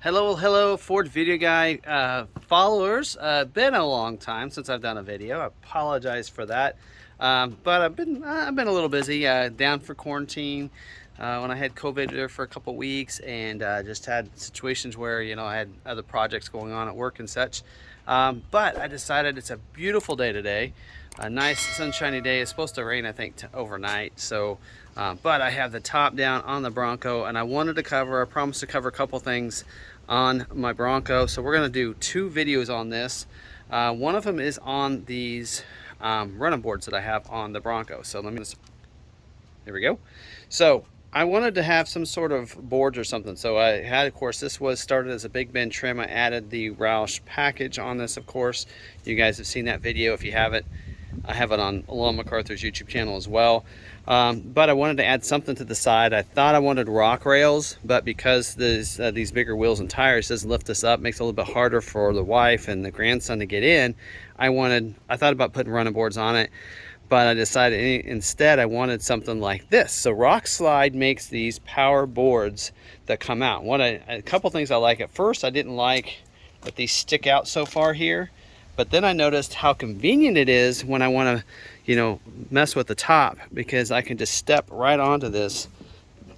Hello, Ford Video Guy followers. Been a long time since I've done a video. I apologize for that, but I've been a little busy, down for quarantine when I had COVID there for a couple weeks, and just had situations where I had other projects going on at work and such. But I decided it's a beautiful day today. A nice sunshiny day. It's supposed to rain, I think, overnight. So, but I have the top down on the Bronco, and I promised to cover a couple things on my Bronco. So we're gonna do two videos on this. One of them is on these running boards that I have on the Bronco. So there we go. So I wanted to have some sort of boards or something. So I had, of course, this was started as a Big Bend trim. I added the Roush package on this, of course. You guys have seen that video. If you haven't, I have it on Alon MacArthur's YouTube channel as well. But I wanted to add something to the side. I thought I wanted rock rails, but because these bigger wheels and tires doesn't lift this up, makes it a little bit harder for the wife and the grandson to get in. I thought about putting running boards on it, but I decided instead I wanted something like this. So Rock Slide makes these power boards that come out. A couple things I like. At first, I didn't like that these stick out so far here. But then I noticed how convenient it is when I want to, mess with the top, because I can just step right onto this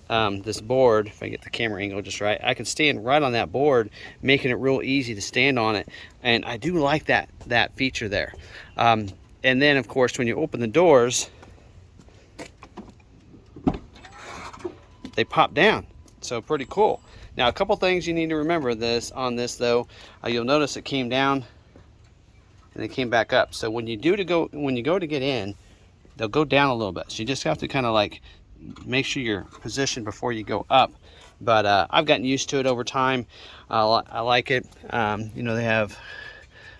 this board. If I get the camera angle just right, I can stand right on that board, making it real easy to stand on it. And I do like that feature there. And then, of course, when you open the doors, they pop down. So pretty cool. Now, a couple things you need to remember on this though. You'll notice it came down and they came back up. So when you go to get in, they'll go down a little bit. So you just have to kind of like make sure you're positioned before you go up. But I've gotten used to it over time. I like it. They have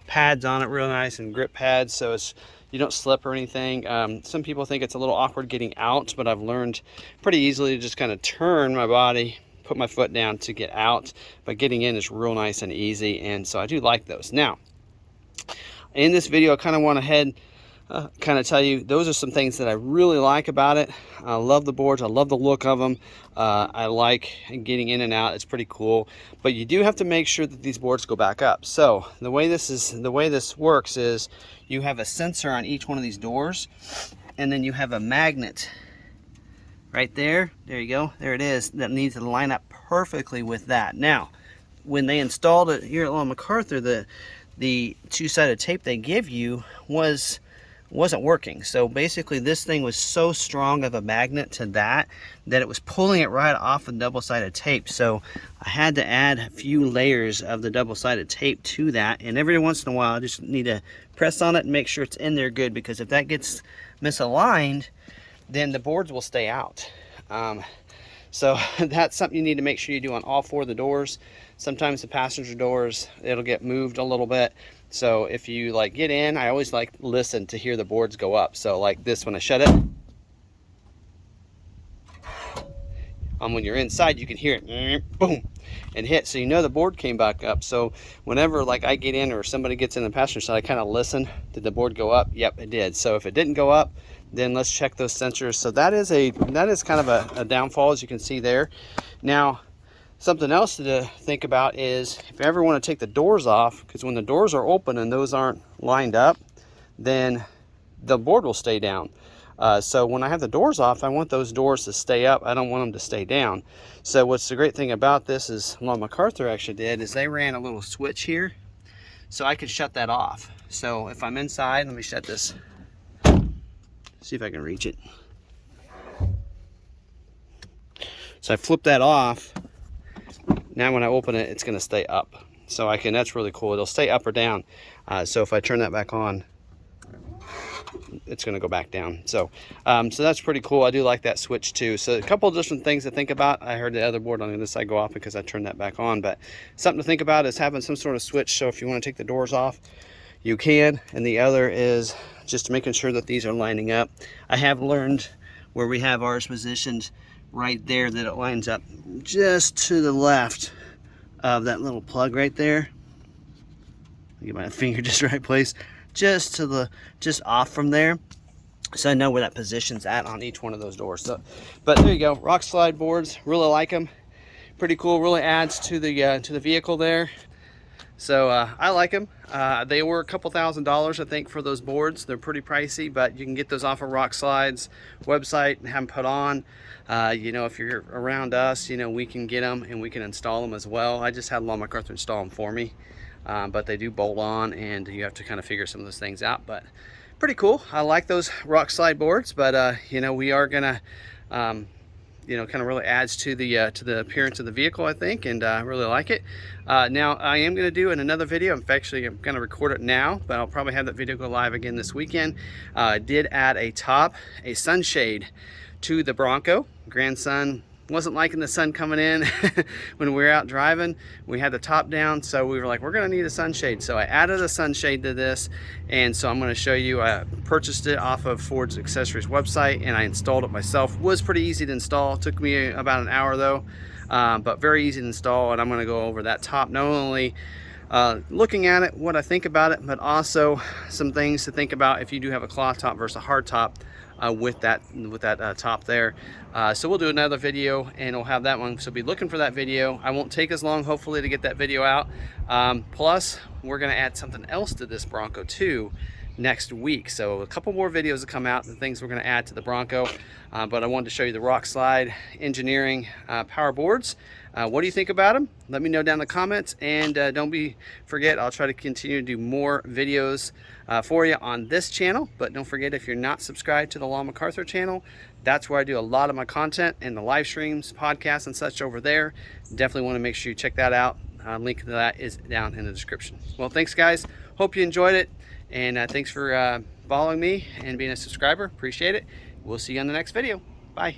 pads on it, real nice, and grip pads, so you don't slip or anything. Some people think it's a little awkward getting out, but I've learned pretty easily to just kind of turn my body, put my foot down to get out. But getting in is real nice and easy, and so I do like those. Now, in this video, I kind of want to tell you those are some things that I really like about it. I love the boards. I love the look of them. I like getting in and out. It's pretty cool. But you do have to make sure that these boards go back up. So the way this works is you have a sensor on each one of these doors, and then you have a magnet right there. There you go. There it is. That needs to line up perfectly with that. Now, when they installed it here at Alon MacArthur, the two-sided tape they give you wasn't working. So basically this thing was so strong of a magnet to that it was pulling it right off the double-sided tape. So I had to add a few layers of the double-sided tape to that, and every once in a while I just need to press on it and make sure it's in there good, because if that gets misaligned, then the boards will stay out. So that's something you need to make sure you do on all four of the doors. Sometimes the passenger doors, it'll get moved a little bit. So if you get in, I always listen to hear the boards go up. So like this, when I shut it, when you're inside, you can hear it, boom, and hit. So the board came back up. So whenever I get in or somebody gets in the passenger side, I kind of listen. Did the board go up? Yep, it did. So if it didn't go up, then let's check those sensors. So that is kind of a downfall, as you can see there. Now, something else to think about is if you ever want to take the doors off, because when the doors are open and those aren't lined up, then the board will stay down. So when I have the doors off, I want those doors to stay up. I don't want them to stay down. So what's the great thing about this is Alon MacArthur actually did is they ran a little switch here, so I could shut that off. So if I'm inside, let me shut this. See if I can reach it. So I flip that off. Now when I open it, it's going to stay up. So that's really cool. It'll stay up or down. So if I turn that back on, it's going to go back down. So that's pretty cool. I do like that switch too. So a couple of different things to think about. I heard the other board on the other side go off because I turned that back on. But something to think about is having some sort of switch. So if you want to take the doors off, you can. And the other is just making sure that these are lining up. I have learned where we have ours positioned right there that it lines up just to the left of that little plug right there. Get my finger just right place, just off from there, so I know where that position's at on each one of those doors. So, but there you go, Rock Slide boards, really like them. Pretty cool, really adds to the vehicle there. So I like them. They were a couple $1,000s, I think, for those boards. They're pretty pricey, but you can get those off of Rock Slide's website and have them put on. You know, if you're around us, you know, we can get them and we can install them as well. I just had Lawn MacArthur install them for me, but they do bolt on, and you have to kind of figure some of those things out. But pretty cool. I like those Rock Slide boards, but you know, we are gonna you know, kind of really adds to the appearance of the vehicle, I think, and I really like it. Now I am going to do in another video. I'm going to record it now, but I'll probably have that video go live again this weekend. I did add a sunshade to the Bronco. Grandson wasn't liking the sun coming in when we were out driving. We had the top down, so we were like, we're going to need a sunshade. So I added a sunshade to this, and so I'm going to show you. I purchased it off of Ford's accessories website, and I installed it myself. It was pretty easy to install. It took me about an hour though, but very easy to install. And I'm going to go over that top, not only looking at it, what I think about it, but also some things to think about if you do have a cloth top versus a hard top. With that top there. So we'll do another video, and we'll have that one, so be looking for that video. I won't take as long, hopefully, to get that video out. Plus we're going to add something else to this Bronco too next week, so a couple more videos to come out, the things we're going to add to the Bronco. But I wanted to show you the Rock Slide engineering power boards. What do you think about them? Let me know down in the comments, and don't forget, I'll try to continue to do more videos for you on this channel. But don't forget, if you're not subscribed to the Lawn MacArthur channel, that's where I do a lot of my content and the live streams, podcasts, and such over there. Definitely want to make sure you check that out. Link to that is down in the description. Well, thanks guys, hope you enjoyed it, and thanks for following me and being a subscriber. Appreciate it. We'll see you on the next video. Bye.